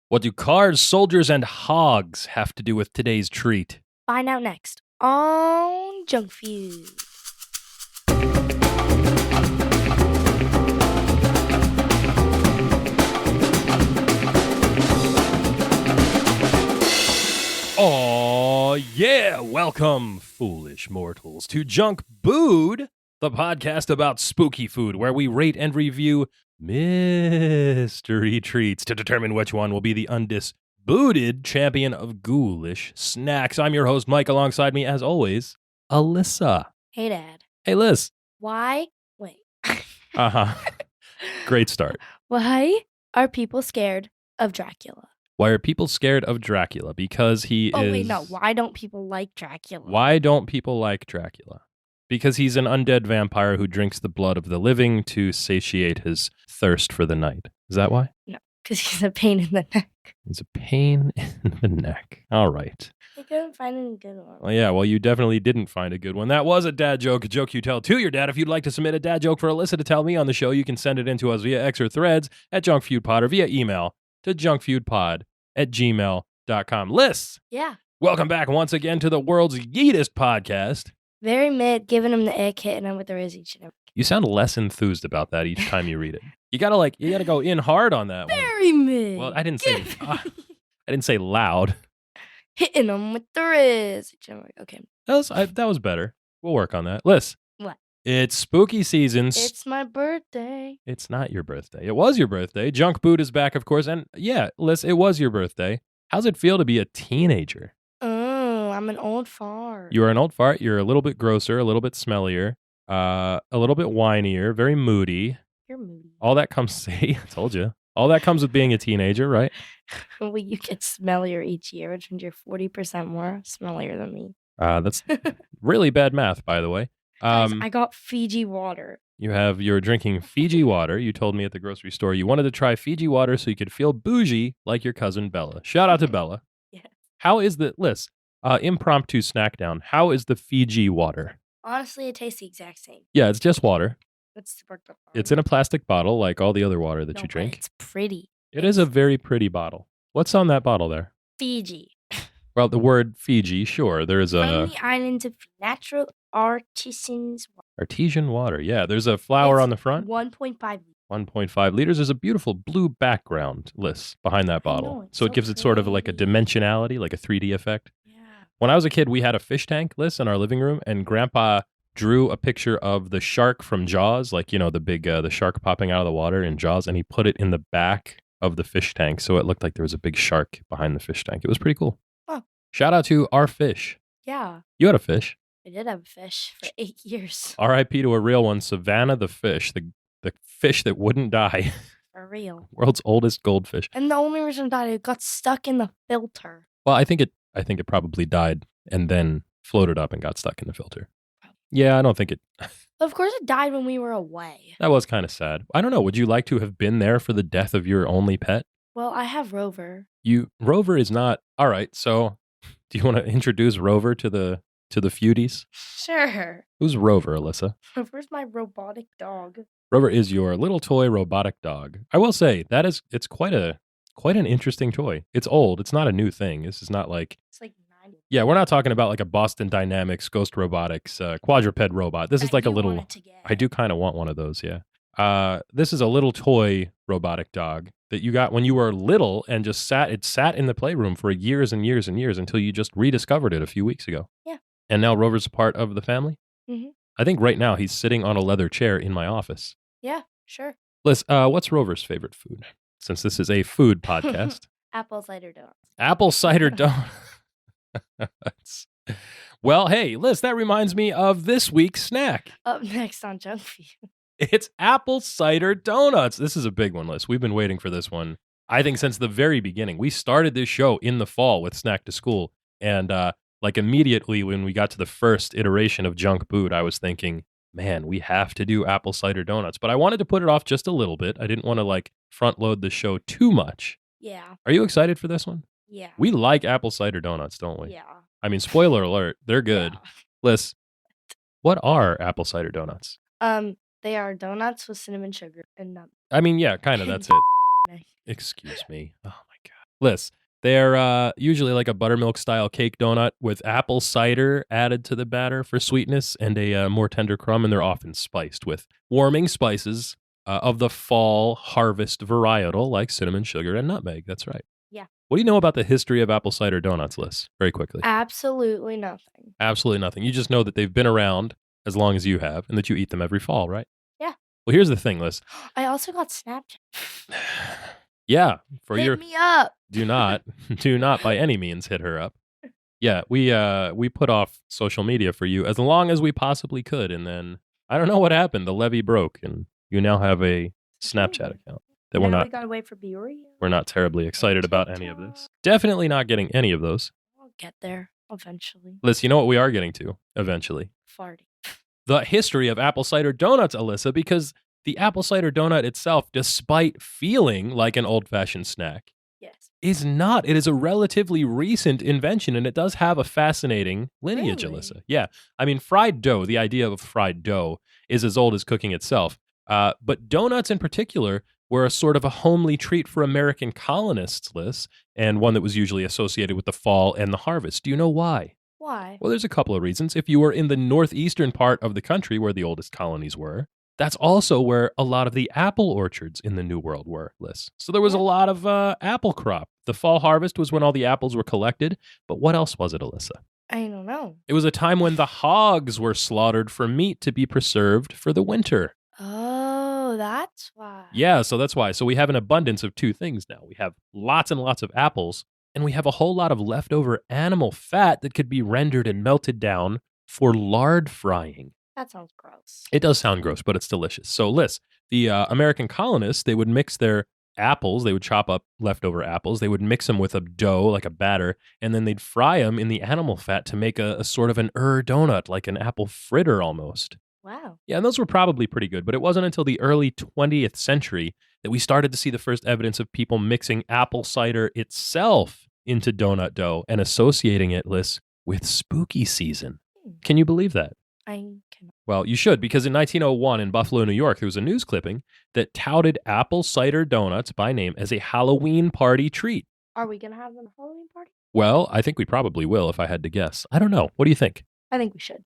What do cars, soldiers, and hogs have to do with today's treat? Find out next on Junk Feud. Oh, yeah. Welcome, foolish mortals, to Junk Food, the podcast about spooky food, where we rate and review mystery treats to determine which one will be the undisputed champion of ghoulish snacks. I'm your host, Mike. Alongside me, as always, Alyssa. Hey, Dad. Hey, Liz. Wait. Uh-huh. Great start. Why are people scared of Dracula? Why are people scared of Dracula? Because he is... Oh, wait, no. Why don't people like Dracula? Why don't people like Dracula? Because he's an undead vampire who drinks the blood of the living to satiate his thirst for the night. Is that why? No, because he's a pain in the neck. He's a pain in the neck. All right. I couldn't find any good one. Well, yeah, well, you definitely didn't find a good one. That was a dad joke, a joke you tell to your dad. If you'd like to submit a dad joke for Alyssa to tell me on the show, you can send it in to us via X or Threads at Junk Feud Pod or via email to junkfeudpod@gmail.com. Liz, Yeah. welcome back once again to the world's yeetest podcast. Very mid, giving him the ick, hitting him with the Riz each and every. You sound less enthused about that each time you read it. You gotta go in hard on that one. Very mid. Well, I didn't say loud. Hitting him with the Riz. Okay. That was better. We'll work on that. Liz. What? It's spooky season. It's my birthday. It's not your birthday. It was your birthday. Junk Food is back, of course. And yeah, Liz, it was your birthday. How's it feel to be a teenager? Oh, I'm an old fart. You are an old fart. You're a little bit grosser, a little bit smellier, a little bit whinier, very moody. You're moody. All that comes, see, I told you. All that comes with being a teenager, right? Well, you get smellier each year, which means you're 40% more smellier than me. That's really bad math, by the way. Guys, I got Fiji water. You're drinking Fiji water. You told me at the grocery store you wanted to try Fiji water so you could feel bougie like your cousin Bella. Shout out to Bella. Yeah. How is the, Liz, impromptu snack down, how is the Fiji water? Honestly, it tastes the exact same. Yeah, it's just water. It's in a plastic bottle like all the other water that you drink. It's pretty. It is a very pretty bottle. What's on that bottle there? Fiji. Well, the word Fiji, sure. There's From the islands of natural artisans. Artesian water. Yeah, there's a flower on the front. 1.5 liters. 1.5 liters. There's a beautiful blue background, Liz, behind that bottle. It's So it gives it sort of like a pretty. dimensionality, like a 3D effect. Yeah. When I was a kid, we had a fish tank, Liz, in our living room, and Grandpa drew a picture of the shark from Jaws, like, you know, the big, the shark popping out of the water in Jaws, and he put it in the back of the fish tank, so it looked like there was a big shark behind the fish tank. It was pretty cool. Oh. Shout out to our fish. Yeah. You had a fish. I did have a fish for 8 years. R.I.P. to a real one, Savannah the fish, the fish that wouldn't die. For real. World's oldest goldfish. And the only reason it died, it got stuck in the filter. Well, I think it probably died and then floated up and got stuck in the filter. Yeah, I don't think it... Of course, it died when we were away. That was kind of sad. I don't know. Would you like to have been there for the death of your only pet? Well, I have Rover. Rover is not... All right, so do you want to introduce Rover to the Feudies? Sure. Who's Rover, Alyssa? Rover's my robotic dog. Rover is your little toy robotic dog. I will say, it's quite an interesting toy. It's old. It's not a new thing. This is not like... It's like 90. Yeah, we're not talking about like a Boston Dynamics, Ghost Robotics, quadruped robot. This is like a little... I do kind of want one of those, yeah. This is a little toy robotic dog that you got when you were little and just sat in the playroom for years and years and years until you just rediscovered it a few weeks ago. Yeah. And now Rover's a part of the family? Mm-hmm. I think right now he's sitting on a leather chair in my office. Yeah, sure. Liz, what's Rover's favorite food? Since this is a food podcast. Apple cider donuts. Apple cider donuts. Well, hey, Liz, that reminds me of this week's snack. Up next on Junk Feud. It's apple cider donuts. This is a big one, Liz. We've been waiting for this one, I think, since the very beginning. We started this show in the fall with Snack to School. And like immediately when we got to the first iteration of Junk Food, I was thinking, man, we have to do apple cider donuts. But I wanted to put it off just a little bit. I didn't want to like front load the show too much. Yeah. Are you excited for this one? Yeah. We like apple cider donuts, don't we? Yeah. I mean, spoiler alert, they're good. Yeah. Liz, what are apple cider donuts? They are donuts with cinnamon sugar and nut. I mean, yeah, kind of, that's it. Excuse me. Oh my God. Liz, they're usually like a buttermilk style cake donut with apple cider added to the batter for sweetness and a more tender crumb, and they're often spiced with warming spices of the fall harvest varietal like cinnamon, sugar, and nutmeg. That's right. Yeah. What do you know about the history of apple cider donuts, Liz? Very quickly. Absolutely nothing. Absolutely nothing. You just know that they've been around as long as you have and that you eat them every fall, right? Yeah. Well, here's the thing, Liz. I also got Snapchat. Yeah, Hit me up. do not by any means hit her up. Yeah, we put off social media for you as long as we possibly could, and then I don't know what happened. The levee broke, and you now have a Snapchat account that We gotta wait for Beorio. we're not terribly excited about any of this. Definitely not getting any of those. I'll get there eventually. Liz, you know what we are getting to eventually? Farting. The history of apple cider donuts, Alyssa, because the apple cider donut itself, despite feeling like an old-fashioned snack, Yes. is not. It is a relatively recent invention, and it does have a fascinating lineage, Really? Alyssa. Yeah. I mean, fried dough, the idea of fried dough is as old as cooking itself. But donuts in particular were a sort of a homely treat for American colonists, Liz, and one that was usually associated with the fall and the harvest. Do you know why? Why? Well, there's a couple of reasons. If you were in the northeastern part of the country where the oldest colonies were, that's also where a lot of the apple orchards in the New World were, Liz. So there was a lot of apple crop. The fall harvest was when all the apples were collected. But what else was it, Alyssa? I don't know. It was a time when the hogs were slaughtered for meat to be preserved for the winter. Oh, that's why. Yeah, so that's why. So we have an abundance of two things now. We have lots and lots of apples, and we have a whole lot of leftover animal fat that could be rendered and melted down for lard frying. That sounds gross. It does sound gross, but it's delicious. So, Liz, the American colonists, they would mix their apples. They would chop up leftover apples. They would mix them with a dough, like a batter, and then they'd fry them in the animal fat to make a sort of an donut, like an apple fritter almost. Wow. Yeah, and those were probably pretty good, but it wasn't until the early 20th century that we started to see the first evidence of people mixing apple cider itself into donut dough and associating it, Liz, with spooky season. Can you believe that? I cannot. Well, you should, because in 1901 in Buffalo, New York, there was a news clipping that touted apple cider donuts by name as a Halloween party treat. Are we going to have them a Halloween party? Well, I think we probably will if I had to guess. I don't know. What do you think? I think we should.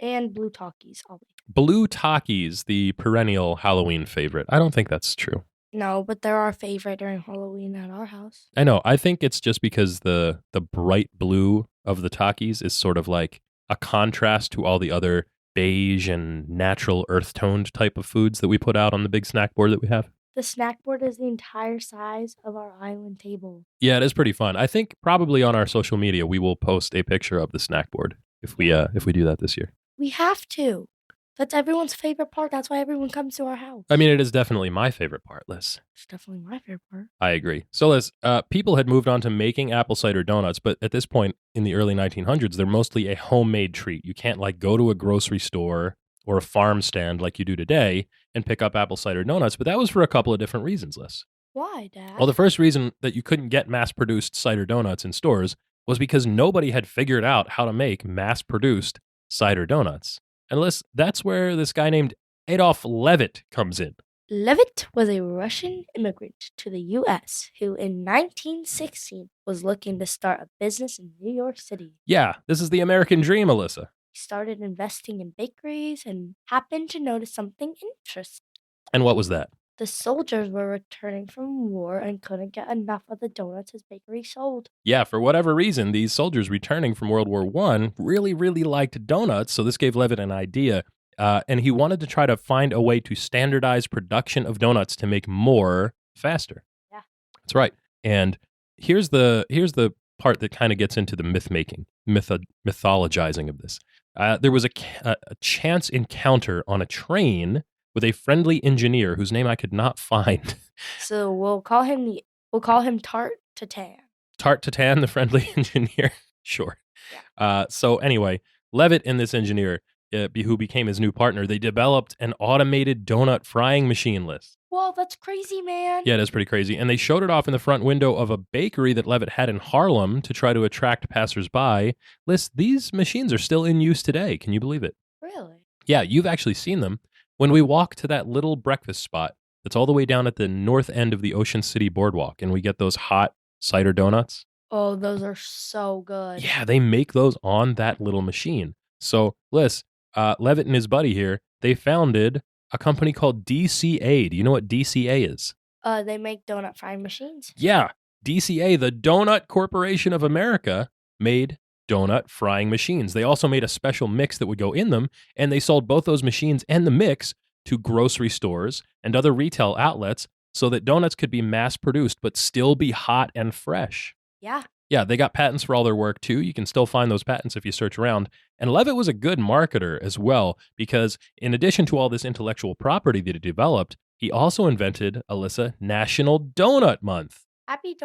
And blue Takis. Blue Takis, the perennial Halloween favorite. I don't think that's true. No, but they're our favorite during Halloween at our house. I know. I think it's just because the bright blue of the Takis is sort of like a contrast to all the other beige and natural earth-toned type of foods that we put out on the big snack board that we have. The snack board is the entire size of our island table. Yeah, it is pretty fun. I think probably on our social media we will post a picture of the snack board if we do that this year. We have to. That's everyone's favorite part. That's why everyone comes to our house. I mean, it is definitely my favorite part, Liz. It's definitely my favorite part. I agree. So, Liz, people had moved on to making apple cider donuts, but at this point in the early 1900s, they're mostly a homemade treat. You can't go to a grocery store or a farm stand like you do today and pick up apple cider donuts, but that was for a couple of different reasons, Liz. Why, Dad? Well, the first reason that you couldn't get mass-produced cider donuts in stores was because nobody had figured out how to make mass-produced cider donuts. And Liz, that's where this guy named Adolf Levitt comes in. Levitt was a Russian immigrant to the U.S. who in 1916 was looking to start a business in New York City. Yeah, this is the American dream, Alyssa. He started investing in bakeries and happened to notice something interesting. And what was that? The soldiers were returning from war and couldn't get enough of the donuts his bakery sold. Yeah, for whatever reason, these soldiers returning from World War I really, really liked donuts, so this gave Levitt an idea, and he wanted to try to find a way to standardize production of donuts to make more faster. Yeah. That's right. And here's the part that kind of gets into the myth-making, mythologizing of this. There was a chance encounter on a train with a friendly engineer whose name I could not find. So we'll call him Tart Tatan. Tart Tatan, the friendly engineer. Sure. Yeah. So anyway, Levitt and this engineer, who became his new partner, they developed an automated donut frying machine, Liz. Whoa, that's crazy, man. Yeah, it is pretty crazy. And they showed it off in the front window of a bakery that Levitt had in Harlem to try to attract passersby. Liz, these machines are still in use today. Can you believe it? Really? Yeah, you've actually seen them. When we walk to that little breakfast spot that's all the way down at the north end of the Ocean City Boardwalk, and we get those hot cider donuts. Oh, those are so good. Yeah, they make those on that little machine. So, Liz, Levitt and his buddy here, they founded a company called DCA. Do you know what DCA is? They make donut frying machines. Yeah, DCA, the Donut Corporation of America, made donut frying machines. They also made a special mix that would go in them, and they sold both those machines and the mix to grocery stores and other retail outlets so that donuts could be mass produced but still be hot and fresh. Yeah. Yeah, they got patents for all their work too. You can still find those patents if you search around. And Levitt was a good marketer as well, because in addition to all this intellectual property that he developed, he also invented, Alyssa, National Donut Month. Happy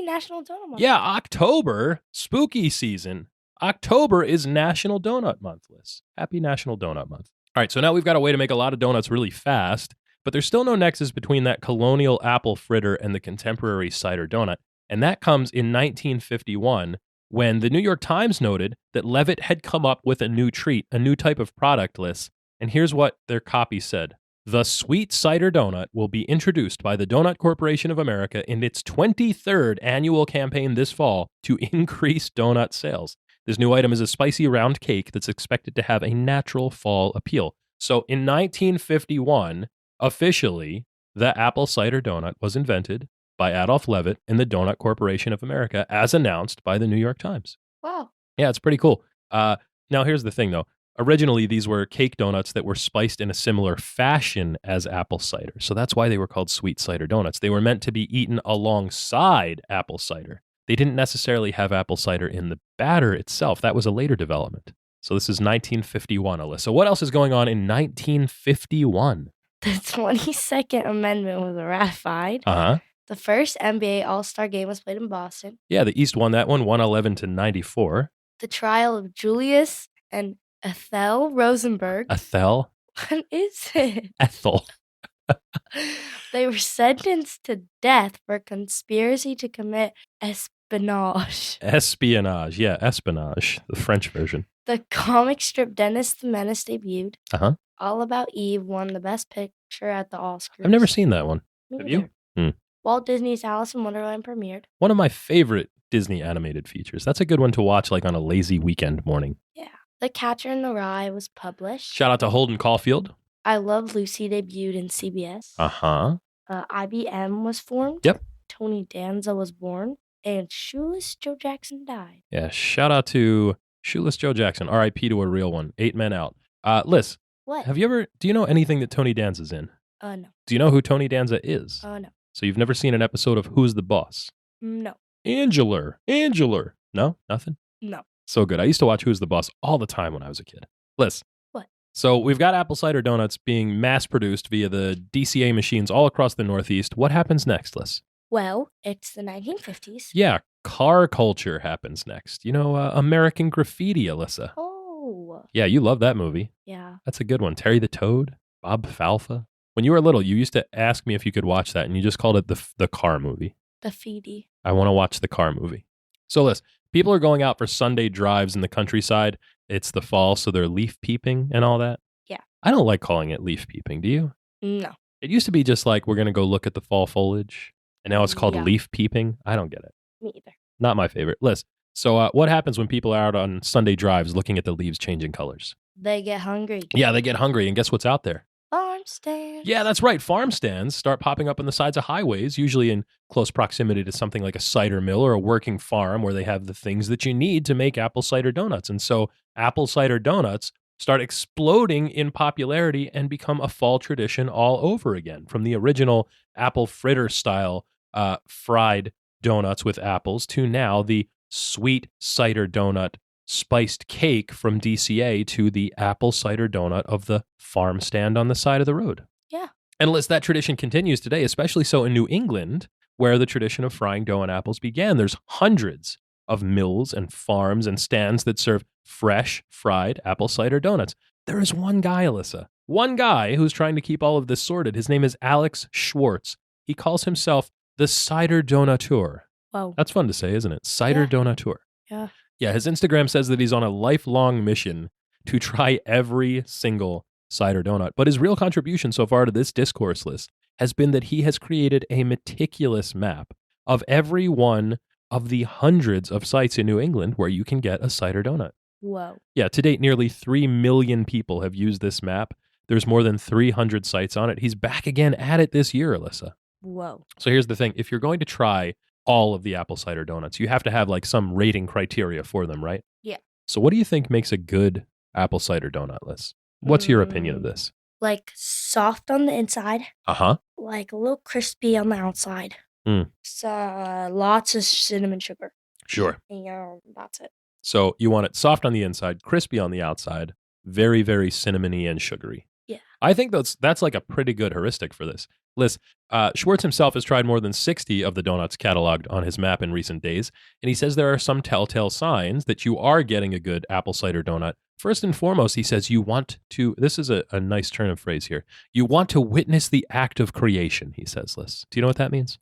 National Donut Month. Yeah, October, spooky season. October is National Donut Month, Liz. Happy National Donut Month. All right, so now we've got a way to make a lot of donuts really fast, but there's still no nexus between that colonial apple fritter and the contemporary cider donut. And that comes in 1951, when the New York Times noted that Levitt had come up with a new treat, a new type of product list. And here's what their copy said. The sweet cider donut will be introduced by the Donut Corporation of America in its 23rd annual campaign this fall to increase donut sales. This new item is a spicy round cake that's expected to have a natural fall appeal. So in 1951, officially, the apple cider donut was invented by Adolph Levitt and the Donut Corporation of America, as announced by the New York Times. Wow. Yeah, it's pretty cool. Now, here's the thing, though. Originally, these were cake donuts that were spiced in a similar fashion as apple cider. So that's why they were called sweet cider donuts. They were meant to be eaten alongside apple cider. They didn't necessarily have apple cider in the batter itself. That was a later development. So this is 1951, Alyssa. What else is going on in 1951? The 22nd Amendment was ratified. Uh-huh. The first NBA All-Star game was played in Boston. Yeah, the East won that one, 111-94. The trial of Julius and Ethel Rosenberg. Ethel? What is it? Ethel. They were sentenced to death for conspiracy to commit espionage. Espionage. Yeah, espionage, the French version. The comic strip Dennis the Menace debuted. Uh-huh. All About Eve won the Best Picture at the Oscars. I've never seen that one. Me Have you? neither. Walt Disney's Alice in Wonderland premiered. One of my favorite Disney animated features. That's a good one to watch like on a lazy weekend morning. Yeah. The Catcher in the Rye was published. Shout out to Holden Caulfield. I Love Lucy debuted in CBS. Uh-huh. IBM was formed. Yep. Tony Danza was born. And Shoeless Joe Jackson died. Yeah, shout out to Shoeless Joe Jackson. R.I.P. to a real one. 8 men out. Liz, What? do you know anything that Tony Danza's in? No. Do you know who Tony Danza is? No. So you've never seen an episode of Who's the Boss? No. Angela. No? Nothing? No. So good. I used to watch Who's the Boss all the time when I was a kid. Liz. What? So we've got apple cider donuts being mass produced via the DCA machines all across the Northeast. What happens next, Liz? Well, it's the 1950s. Yeah, car culture happens next. You know, American Graffiti, Alyssa. Oh. Yeah, you love that movie. Yeah. That's a good one. Terry the Toad, Bob Falfa. When you were little, you used to ask me if you could watch that, and you just called it the car movie. The Feedy. I want to watch the car movie. So listen, people are going out for Sunday drives in the countryside. It's the fall, so they're leaf peeping and all that. Yeah. I don't like calling it leaf peeping. Do you? No. It used to be just like, we're going to go look at the fall foliage, and now it's called Yeah. leaf peeping. I don't get it. Me either. Not my favorite. Liz, so what happens when people are out on Sunday drives looking at the leaves changing colors? They get hungry. Yeah, they get hungry, and guess what's out there? Farm stands. Yeah, that's right. Farm stands start popping up on the sides of highways, usually in close proximity to something like a cider mill or a working farm where they have the things that you need to make apple cider donuts. And so apple cider donuts start exploding in popularity and become a fall tradition all over again. From the original apple fritter style fried donuts with apples to now the sweet cider donut spiced cake from DCA to the apple cider donut of the farm stand on the side of the road. Yeah. And Liz, that tradition continues today, especially so in New England, where the tradition of frying dough and apples began. There's hundreds of mills and farms and stands that serve fresh fried apple cider donuts. There is one guy, Alyssa, one guy who's trying to keep all of this sorted. His name is Alex Schwartz. He calls himself the Cider Donateur. Wow. That's fun to say, isn't it? Cider Yeah. Donateur. Yeah. Yeah, his Instagram says that he's on a lifelong mission to try every single cider donut. But his real contribution so far to this discourse list has been that he has created a meticulous map of every one of the hundreds of sites in New England where you can get a cider donut. Whoa. Yeah, to date, nearly 3 million people have used this map. There's more than 300 sites on it. He's back again at it this year, Alyssa. Whoa. So here's the thing. If you're going to try all of the apple cider donuts, you have to have like some rating criteria for them, right? Yeah. So what do you think makes a good apple cider donut, Liz? What's your opinion of this? Like soft on the inside, Uh-huh. like a little crispy on the outside. Mm. So, lots of cinnamon sugar. Sure. And that's it. So you want it soft on the inside, crispy on the outside, very, very cinnamony and sugary. Yeah. I think that's like a pretty good heuristic for this. Liz, Schwartz himself has tried more than 60 of the donuts cataloged on his map in recent days, and he says there are some telltale signs that you are getting a good apple cider donut. First and foremost, he says you want to, this is a nice turn of phrase here, you want to witness the act of creation, he says, Liz. Do you know what that means?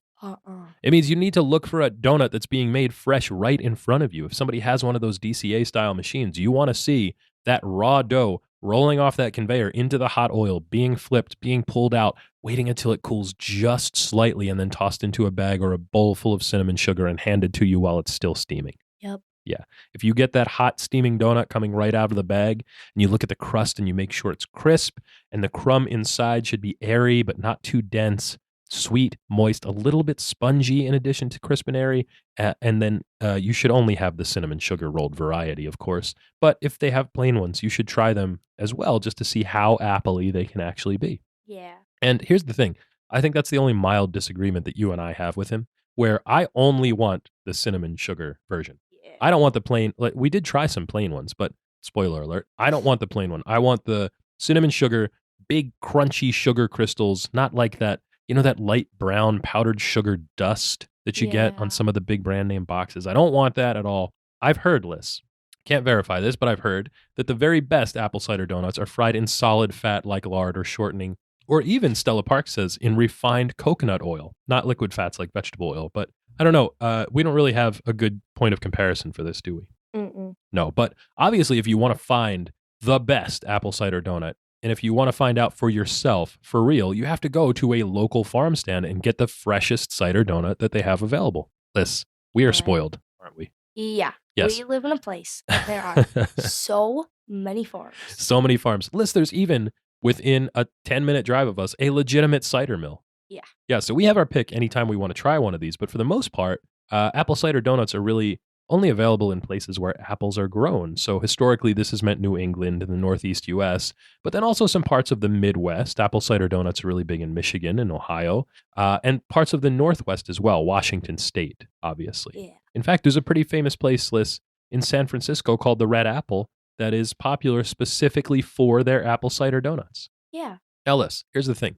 It means you need to look for a donut that's being made fresh right in front of you. If somebody has one of those DCA-style machines, you want to see that raw dough rolling off that conveyor into the hot oil, being flipped, being pulled out, waiting until it cools just slightly, and then tossed into a bag or a bowl full of cinnamon sugar and handed to you while it's still steaming. Yep. Yeah. If you get that hot steaming donut coming right out of the bag and you look at the crust and you make sure it's crisp and the crumb inside should be airy but not too dense, sweet, moist, a little bit spongy in addition to crisp and airy, and then you should only have the cinnamon sugar rolled variety, of course. But if they have plain ones, you should try them as well just to see how appley they can actually be. Yeah. And here's the thing. I think that's the only mild disagreement that you and I have with him, where I only want the cinnamon sugar version. Yeah. I don't want the plain, like we did try some plain ones, but spoiler alert, I don't want the plain one. I want the cinnamon sugar, big crunchy sugar crystals, not like that, you know, that light brown powdered sugar dust that you get on some of the big brand name boxes. I don't want that at all. I've heard, Liz, can't verify this, but I've heard that the very best apple cider donuts are fried in solid fat like lard or shortening, or even Stella Park says in refined coconut oil, not liquid fats like vegetable oil. But I don't know. We don't really have a good point of comparison for this, do we? Mm-mm. No, but obviously if you want to find the best apple cider donut, and if you want to find out for yourself, for real, you have to go to a local farm stand and get the freshest cider donut that they have available. Liz, we are spoiled, aren't we? Yeah. Yes. We live in a place and there are so many farms. So many farms. Liz, there's even, within a 10-minute drive of us, a legitimate cider mill. Yeah. Yeah, so we have our pick anytime we want to try one of these, but for the most part, apple cider donuts are really only available in places where apples are grown. So historically, this has meant New England and the Northeast U.S., but then also some parts of the Midwest. Apple cider donuts are really big in Michigan and Ohio, and parts of the Northwest as well, Washington State, obviously. Yeah. In fact, there's a pretty famous place, Liz, in San Francisco called the Red Apple that is popular specifically for their apple cider donuts. Yeah. Ellis, here's the thing.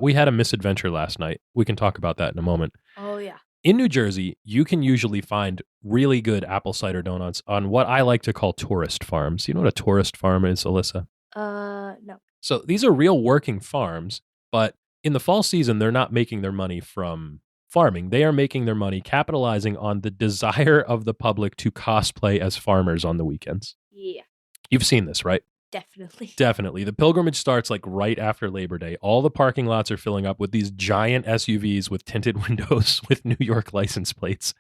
We had a misadventure last night. We can talk about that in a moment. Oh, yeah. In New Jersey, you can usually find really good apple cider donuts on what I like to call tourist farms. You know what a tourist farm is, Alyssa? No. So these are real working farms, but in the fall season, they're not making their money from farming. They are making their money capitalizing on the desire of the public to cosplay as farmers on the weekends. Yeah. You've seen this, right? Definitely. Definitely. The pilgrimage starts like right after Labor Day. All the parking lots are filling up with these giant SUVs with tinted windows with New York license plates.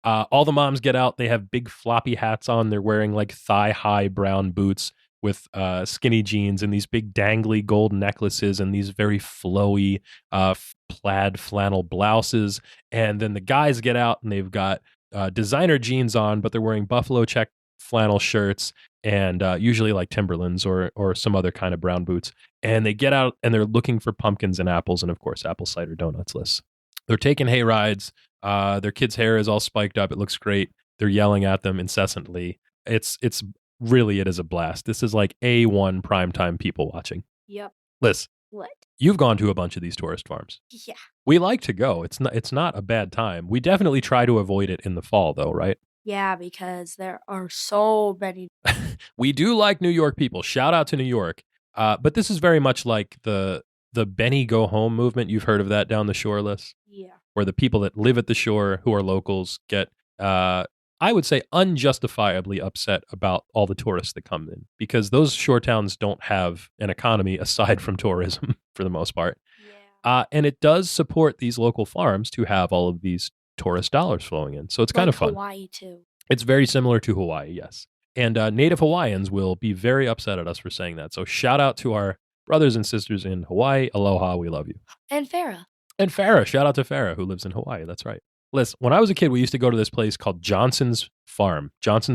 All the moms get out. They have big floppy hats on. They're wearing like thigh-high brown boots with skinny jeans and these big dangly gold necklaces and these very flowy plaid flannel blouses. And then the guys get out and they've got designer jeans on, but they're wearing buffalo check flannel shirts and usually like Timberlands or some other kind of brown boots. And they get out and they're looking for pumpkins and apples and, of course, apple cider donuts, Liz. They're taking hay rides. Their kid's hair is all spiked up. It looks great. They're yelling at them incessantly. It's really, it is a blast. This is like A1 primetime people watching. Yep. Liz, What? you've gone to a bunch of these tourist farms. Yeah. We like to go. It's not a bad time. We definitely try to avoid it in the fall, though, right? Yeah, because there are so many. We do like New York people. Shout out to New York. But this is very much like the Benny Go Home movement. You've heard of that down the shore, Liz? Yeah. Where the people that live at the shore who are locals get, I would say, unjustifiably upset about all the tourists that come in because those shore towns don't have an economy aside from tourism for the most part. Yeah. And it does support these local farms to have all of these tourist dollars flowing in. So it's kind of fun. Hawaii too. It's very similar to Hawaii, yes. And native Hawaiians will be very upset at us for saying that. So shout out to our brothers and sisters in Hawaii. Aloha, we love you. And Farah. And Farah, shout out to Farah, who lives in Hawaii. That's right. Listen, when I was a kid, we used to go to this place called Johnson's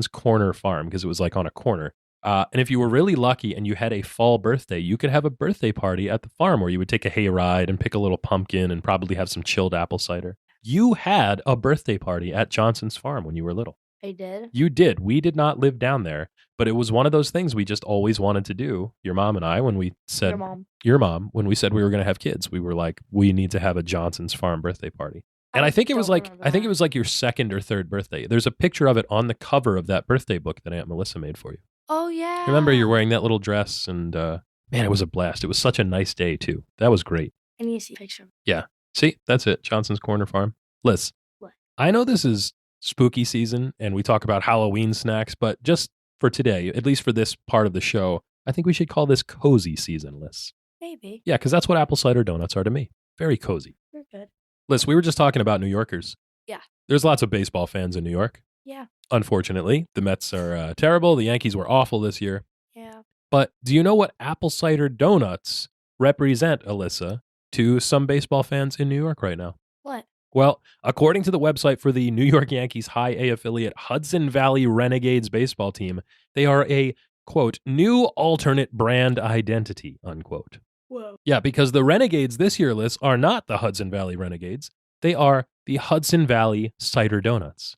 Corner Farm, because it was like on a corner. And if you were really lucky and you had a fall birthday, you could have a birthday party at the farm where you would take a hayride and pick a little pumpkin and probably have some chilled apple cider. You had a birthday party at Johnson's Farm when you were little. I did? You did. We did not live down there, but it was one of those things we just always wanted to do. Your mom and I, when we said, Your mom, when we said we were going to have kids, we were like, we need to have a Johnson's Farm birthday party. And I think it was like your second or third birthday. There's a picture of it on the cover of that birthday book that Aunt Melissa made for you. Oh, yeah. Remember, you're wearing that little dress, and man, it was a blast. It was such a nice day, too. That was great. I need to see a picture. Yeah. See, that's it. Johnson's Corner Farm. Liz, what? I know this is spooky season, and we talk about Halloween snacks, but just for today, at least for this part of the show, I think we should call this cozy season, Liz. Maybe. Yeah, because that's what apple cider donuts are to me. Very cozy. You're good. Liz, we were just talking about New Yorkers. Yeah. There's lots of baseball fans in New York. Yeah. Unfortunately, the Mets are terrible. The Yankees were awful this year. Yeah. But do you know what apple cider donuts represent, Alyssa, to some baseball fans in New York right now? What? Well, according to the website for the New York Yankees High A affiliate Hudson Valley Renegades baseball team, they are a, quote, new alternate brand identity, unquote. Whoa. Yeah, because the Renegades this year, Liz, are not the Hudson Valley Renegades. They are the Hudson Valley Cider Donuts.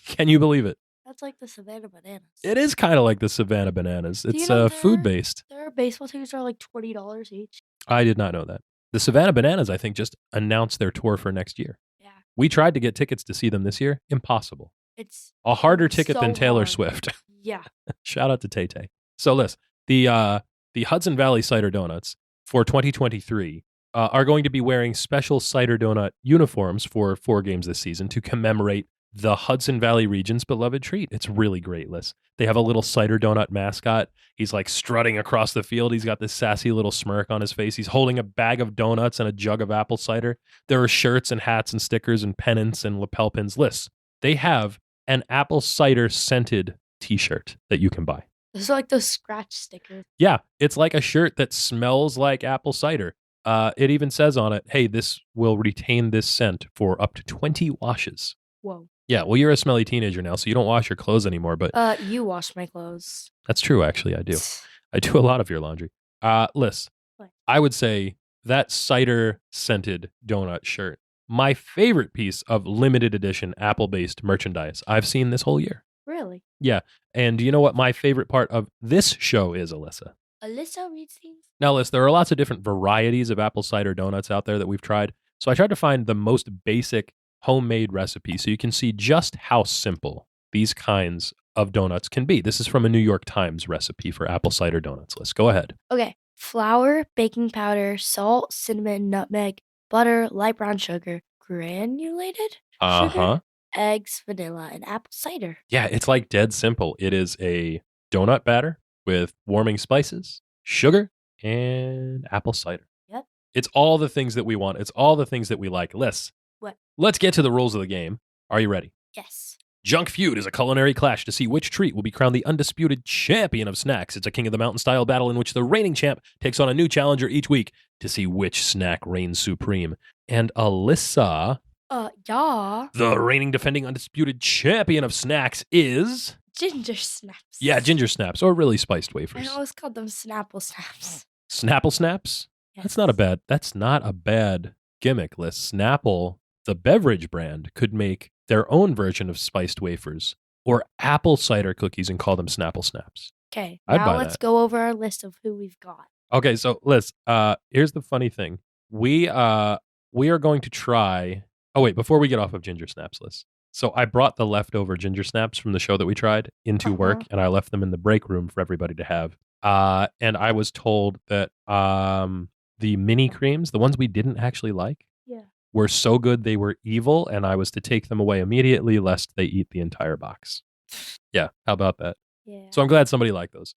Can you believe it? That's like the Savannah Bananas. It is kind of like the Savannah Bananas. It's food-based. Their baseball tickets are like $20 each. I did not know that. The Savannah Bananas, I think, just announced their tour for next year. Yeah. We tried to get tickets to see them this year. Impossible. It's a harder ticket so than Taylor hard. Swift. Yeah. Shout out to Tay-Tay. So, Liz, the Hudson Valley Cider Donuts for 2023 are going to be wearing special cider donut uniforms for 4 games this season to commemorate the Hudson Valley region's beloved treat. It's really great, Liz. They have a little cider donut mascot. He's like strutting across the field. He's got this sassy little smirk on his face. He's holding a bag of donuts and a jug of apple cider. There are shirts and hats and stickers and pennants and lapel pins. Liz, they have an apple cider scented t-shirt that you can buy. Those are like those scratch stickers. Yeah, it's like a shirt that smells like apple cider. It even says on it, hey, this will retain this scent for up to 20 washes. Whoa. Yeah, well, you're a smelly teenager now, so you don't wash your clothes anymore, but... You wash my clothes. That's true, actually, I do. I do a lot of your laundry. Liz, what? I would say that cider-scented donut shirt, my favorite piece of limited edition apple-based merchandise I've seen this whole year. Really? Yeah, and do you know what my favorite part of this show is, Alyssa? Alyssa reads things? Now, Liz, there are lots of different varieties of apple cider donuts out there that we've tried, so I tried to find the most basic homemade recipe so you can see just how simple these kinds of donuts can be. This is from a New York Times recipe for apple cider donuts. Let's go ahead. Okay. Flour, baking powder, salt, cinnamon, nutmeg, butter, light brown sugar, granulated sugar, eggs, vanilla, and apple cider. Yeah, it's like dead simple. It is a donut batter with warming spices, sugar, and apple cider. Yep. It's all the things that we want. It's all the things that we like. What? Let's get to the rules of the game. Are you ready? Yes. Junk Feud is a culinary clash to see which treat will be crowned the undisputed champion of snacks. It's a king of the mountain style battle in which the reigning champ takes on a new challenger each week to see which snack reigns supreme. And Alyssa, yeah. the reigning defending undisputed champion of snacks is... Ginger snaps. Yeah, ginger snaps, or really spiced wafers. I always called them Snapple snaps. Snapple snaps? Yes. That's not a bad gimmick, Liz. Snapple, the beverage brand, could make their own version of spiced wafers or apple cider cookies and call them Snapple snaps. Okay, I'd now buy let's that. go over our list of who we've got. Okay, so Liz, here's the funny thing. We are going to try... Oh, wait, before we get off of ginger snaps, Liz. So I brought the leftover ginger snaps from the show that we tried into work, and I left them in the break room for everybody to have. And I was told that the mini creams, the ones we didn't actually like, were so good they were evil, and I was to take them away immediately lest they eat the entire box. Yeah, how about that? Yeah. So I'm glad somebody liked those.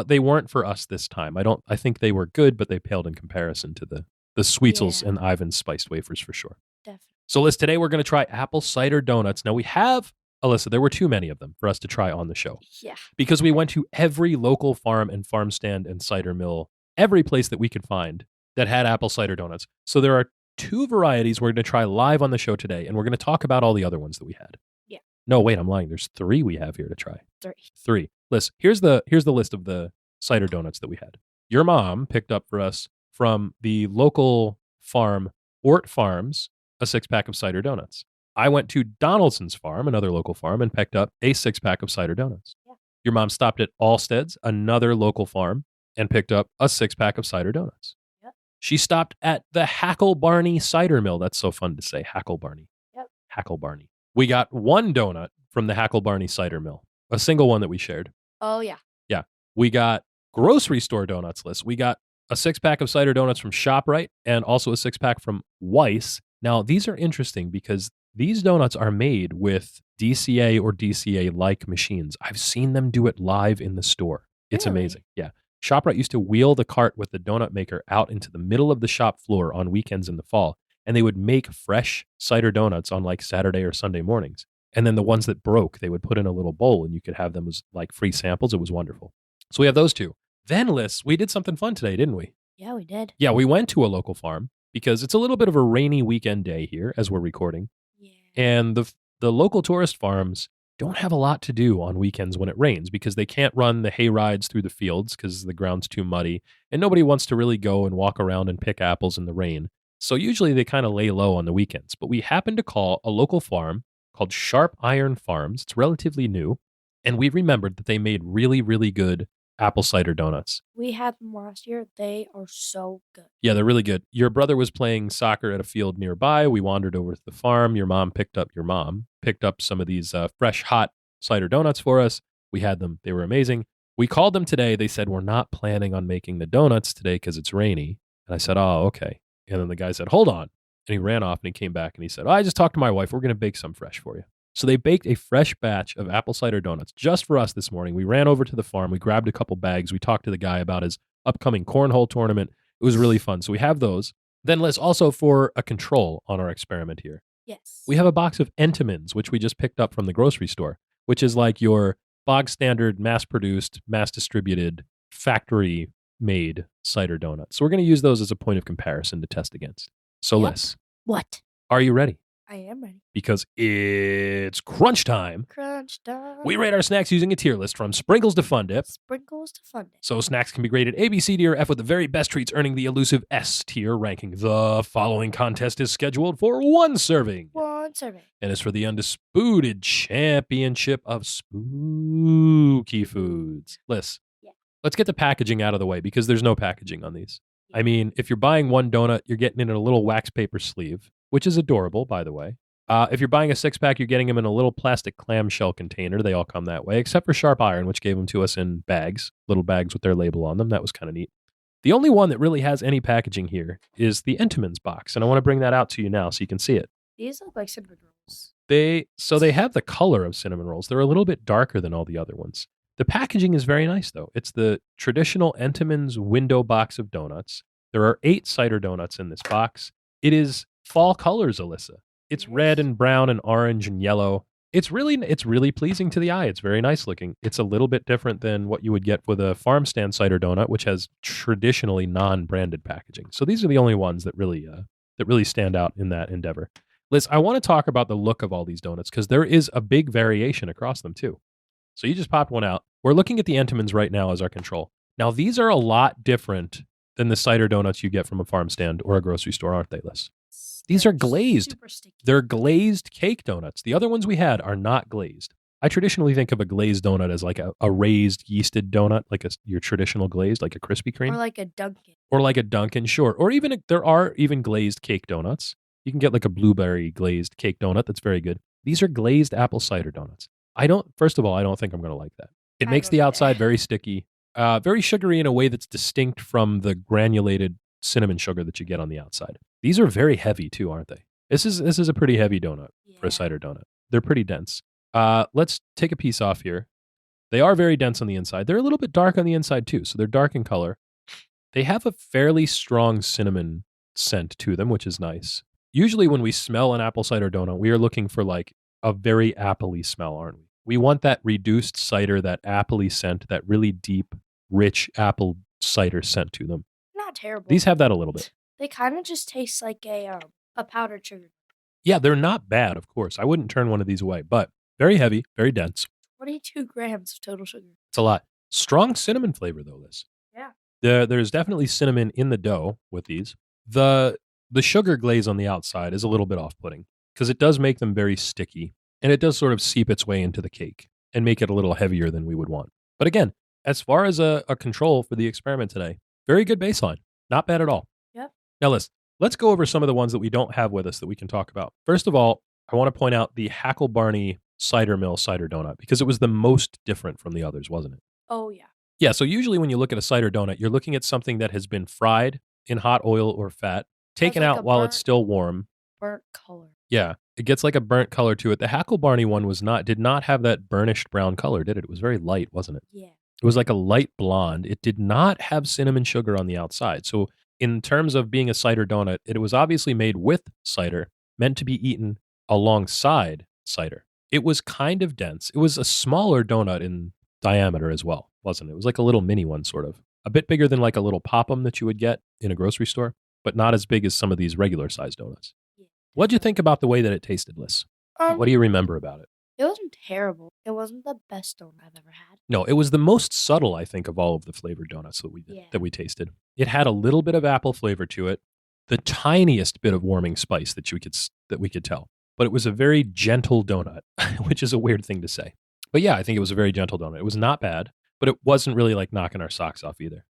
They weren't for us this time. I think they were good, but they paled in comparison to the Sweetles and Ivan's spiced wafers for sure. Definitely. So, Liz, today we're going to try apple cider donuts. Now, we have, Alyssa, there were too many of them for us to try on the show. Yeah. Because we went to every local farm and farm stand and cider mill, every place that we could find that had apple cider donuts. So, there are 2 varieties we're going to try live on the show today, and we're going to talk about all the other ones that we had. Yeah. No, wait, I'm lying. There's 3 we have here to try. 3. 3. Liz, here's the list of the cider donuts that we had. Your mom picked up for us from the local farm, Ort Farms, a 6-pack of cider donuts. I went to Donaldson's farm, another local farm, and picked up a 6-pack of cider donuts. Yeah. Your mom stopped at Allstead's, another local farm, and picked up a 6-pack of cider donuts. Yep. She stopped at the Hackle Barney cider mill. That's so fun to say, Hackle Barney. Yep. Hackle Barney. We got 1 donut from the Hackle Barney cider mill, a single one that we shared. Oh, yeah. Yeah. We got grocery store donuts list. We got a 6-pack of cider donuts from ShopRite and also a 6-pack from Weiss. Now, these are interesting because these donuts are made with DCA or DCA-like machines. I've seen them do it live in the store. It's Really? amazing. Yeah. ShopRite used to wheel the cart with the donut maker out into the middle of the shop floor on weekends in the fall, and they would make fresh cider donuts on like Saturday or Sunday mornings. And then the ones that broke, they would put in a little bowl and you could have them as like free samples. It was wonderful. So we have those 2. Then, Liz, we did something fun today, didn't we? Yeah, we did. Yeah, we went to a local farm because it's a little bit of a rainy weekend day here as we're recording. Yeah. And the local tourist farms don't have a lot to do on weekends when it rains because they can't run the hay rides through the fields because the ground's too muddy. And nobody wants to really go and walk around and pick apples in the rain. So usually they kind of lay low on the weekends. But we happened to call a local farm called Sharp Iron Farms. It's relatively new. And we remembered that they made really, really good apple cider donuts. We had them last year. They are so good. Yeah, they're really good. Your brother was playing soccer at a field nearby. We wandered over to the farm. Your mom picked up some of these fresh, hot cider donuts for us. We had them. They were amazing. We called them today. They said, we're not planning on making the donuts today because it's rainy. And I said, oh, okay. And then the guy said, hold on. And he ran off and he came back and he said, I just talked to my wife. We're going to bake some fresh for you. So they baked a fresh batch of apple cider donuts just for us this morning. We ran over to the farm. We grabbed a couple bags. We talked to the guy about his upcoming cornhole tournament. It was really fun. So we have those. Then Liz, also for a control on our experiment here. Yes. We have a box of Entenmann's, which we just picked up from the grocery store, which is like your bog standard, mass-produced, mass-distributed, factory-made cider donuts. So we're going to use those as a point of comparison to test against. So Liz. What? Are you ready? I am ready. Because it's crunch time. Crunch time. We rate our snacks using a tier list from sprinkles to fun dip. Sprinkles to fun dip. So snacks can be graded A, B, C, D, or F with the very best treats earning the elusive S tier ranking. The following contest is scheduled for 1 serving. 1 serving. And is for the undisputed championship of spooky foods. Liz, yeah. Let's get the packaging out of the way because there's no packaging on these. Yeah. I mean, if you're buying 1 donut, you're getting it in a little wax paper sleeve, which is adorable, by the way. If you're buying a 6-pack, you're getting them in a little plastic clamshell container. They all come that way, except for Sharp Iron, which gave them to us in bags, little bags with their label on them. That was kind of neat. The only one that really has any packaging here is the Entenmann's box, and I want to bring that out to you now so you can see it. These look like cinnamon rolls. They have the color of cinnamon rolls. They're a little bit darker than all the other ones. The packaging is very nice, though. It's the traditional Entenmann's window box of donuts. There are 8 cider donuts in this box. It is fall colors, Alyssa. It's red and brown and orange and yellow. It's really pleasing to the eye. It's very nice looking. It's a little bit different than what you would get with a farm stand cider donut, which has traditionally non-branded packaging. So these are the only ones that really stand out in that endeavor. Liz, I want to talk about the look of all these donuts because there is a big variation across them too. So you just popped one out. We're looking at the Entenmann's right now as our control. Now these are a lot different than the cider donuts you get from a farm stand or a grocery store, aren't they, Liz? These are glazed. They're glazed cake donuts. The other ones we had are not glazed. I traditionally think of a glazed donut as like a raised yeasted donut, like your traditional glazed, like a Krispy Kreme. Or like a Dunkin'. Or like a Dunkin', sure. Or even there are even glazed cake donuts. You can get like a blueberry glazed cake donut that's very good. These are glazed apple cider donuts. First of all, I don't think I'm going to like that. It makes the outside very sticky, very sugary in a way that's distinct from the granulated cinnamon sugar that you get on the outside. These are very heavy too, aren't they? This is a pretty heavy donut for a cider donut. They're pretty dense. Let's take a piece off here. They are very dense on the inside. They're a little bit dark on the inside too, so they're dark in color. They have a fairly strong cinnamon scent to them, which is nice. usually when we smell an apple cider donut, we are looking for like a very appley smell, aren't we? We want that reduced cider, that appley scent, that really deep, rich apple cider scent to them. Not terrible. These have that a little bit. They kind of just taste like a powdered sugar. Yeah, they're not bad, of course. I wouldn't turn one of these away, but very heavy, very dense. 22 grams of total sugar. It's a lot. Strong cinnamon flavor, though, this. Yeah. There's definitely cinnamon in the dough with these. The sugar glaze on the outside is a little bit off-putting because it does make them very sticky, and it does sort of seep its way into the cake and make it a little heavier than we would want. But again, as far as a control for the experiment today, very good baseline. Not bad at all. Yep. Now, let's go over some of the ones that we don't have with us that we can talk about. First of all, I want to point out the Hackle Barney Cider Mill cider donut because it was the most different from the others, wasn't it? Oh, yeah. Yeah, so usually when you look at a cider donut, you're looking at something that has been fried in hot oil or fat, taken like out while it's still warm. Burnt color. Yeah, it gets like a burnt color to it. The Hackle Barney one did not have that burnished brown color, did it? It was very light, wasn't it? Yeah. It was like a light blonde. It did not have cinnamon sugar on the outside. So in terms of being a cider donut, it was obviously made with cider, meant to be eaten alongside cider. It was kind of dense. It was a smaller donut in diameter as well, wasn't it? It was like a little mini one, sort of. A bit bigger than like a little Pop-'em that you would get in a grocery store, but not as big as some of these regular sized donuts. Yeah. What'd you think about the way that it tasted, Liz? What do you remember about it? It wasn't terrible. It wasn't the best donut I've ever had. No, it was the most subtle, I think, of all of the flavored donuts that we tasted. It had a little bit of apple flavor to it, the tiniest bit of warming spice that we could tell. But it was a very gentle donut, which is a weird thing to say. But yeah, I think it was a very gentle donut. It was not bad, but it wasn't really like knocking our socks off either.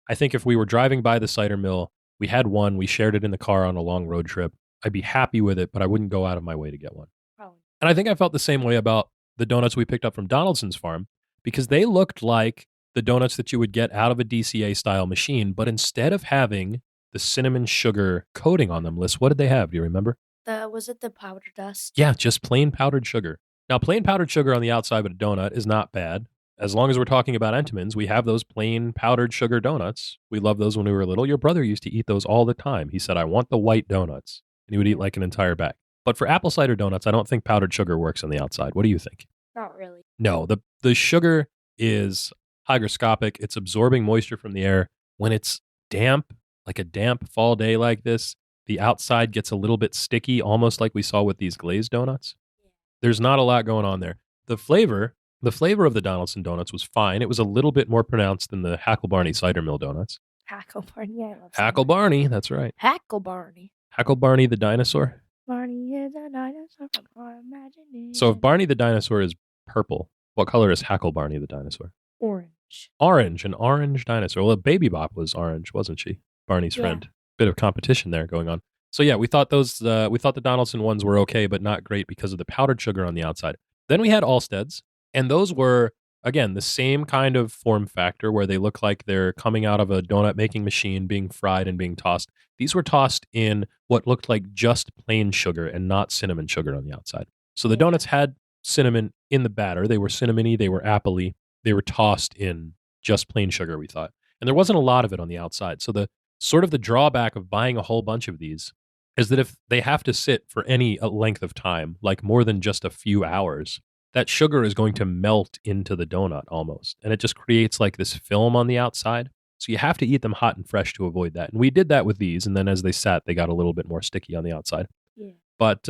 I think if we were driving by the cider mill, we had one, we shared it in the car on a long road trip, I'd be happy with it, but I wouldn't go out of my way to get one. Probably. And I think I felt the same way about the donuts we picked up from Donaldson's farm because they looked like the donuts that you would get out of a DCA style machine, but instead of having the cinnamon sugar coating on them, Liz, what did they have? Do you remember? Was it the powder dust? Yeah, just plain powdered sugar. Now, plain powdered sugar on the outside of a donut is not bad. As long as we're talking about Entenmann's, we have those plain powdered sugar donuts. We loved those when we were little. Your brother used to eat those all the time. He said, I want the white donuts. And he would eat like an entire bag. But for apple cider donuts, I don't think powdered sugar works on the outside. What do you think? Not really. No, the sugar is hygroscopic. It's absorbing moisture from the air. When it's damp, like a damp fall day like this, the outside gets a little bit sticky, almost like we saw with these glazed donuts. Yeah. There's not a lot going on there. The flavor of the Donaldson donuts was fine. It was a little bit more pronounced than the Hackle Barney Cider Mill donuts. Hackle Barney, I love Hackle Barney, that's right. Hackle Barney. Hackle Barney the dinosaur? Barney is a dinosaur from our imagination. So if Barney the dinosaur is purple, what color is Hackle Barney the dinosaur? Orange. Orange, an orange dinosaur. Well, Baby Bop was orange, wasn't she? Barney's friend. Bit of competition there going on. So yeah, we thought the Donaldson ones were okay, but not great because of the powdered sugar on the outside. Then we had Allstead's, and those were, again, the same kind of form factor where they look like they're coming out of a donut making machine, being fried and being tossed. These were tossed in what looked like just plain sugar and not cinnamon sugar on the outside. So the donuts had cinnamon in the batter. They were cinnamony, they were appley, they were tossed in just plain sugar, we thought. And there wasn't a lot of it on the outside. So the sort of the drawback of buying a whole bunch of these is that if they have to sit for any length of time, like more than just a few hours, that sugar is going to melt into the donut almost. And it just creates like this film on the outside. So you have to eat them hot and fresh to avoid that. And we did that with these. And then as they sat, they got a little bit more sticky on the outside. Yeah. But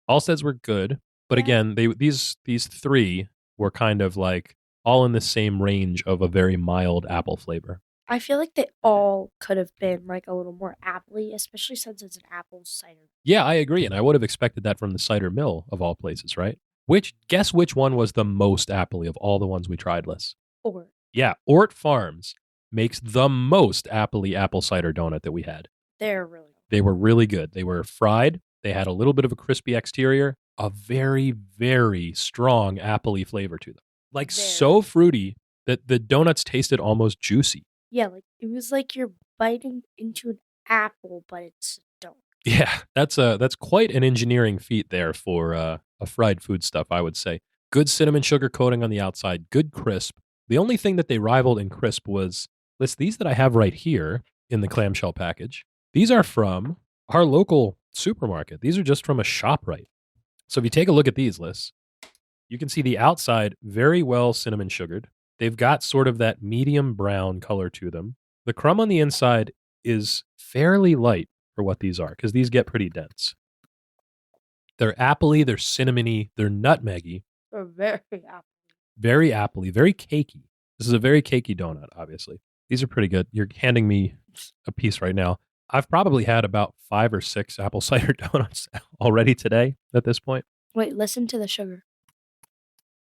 Allstead's were good. But again, these three were kind of like all in the same range of a very mild apple flavor. I feel like they all could have been like a little more appley, especially since it's an apple cider. Yeah, I agree. And I would have expected that from the cider mill of all places, right? Guess which one was the most appley of all the ones we tried, Liz? Ort. Yeah, Ort Farms makes the most appley apple cider donut that we had. They were really good. They were fried. They had a little bit of a crispy exterior, a very, very strong appley flavor to them. Like so fruity that the donuts tasted almost juicy. Yeah, like it was like you're biting into an apple, but it's a donut. Yeah, that's quite an engineering feat there for a fried food stuff, I would say. Good cinnamon sugar coating on the outside, good crisp. The only thing that they rivaled in crisp was these that I have right here in the clamshell package. These are from our local supermarket. These are just from a ShopRite. So if you take a look at these lists, you can see the outside very well cinnamon sugared. They've got sort of that medium brown color to them. The crumb on the inside is fairly light for what these are, because these get pretty dense. They're appley, they're cinnamony, they're nutmeggy. They're very appley. Very appley, very cakey. This is a very cakey donut, obviously. These are pretty good. You're handing me a piece right now. I've probably had about 5 or 6 apple cider donuts already today at this point. Wait, listen to the sugar.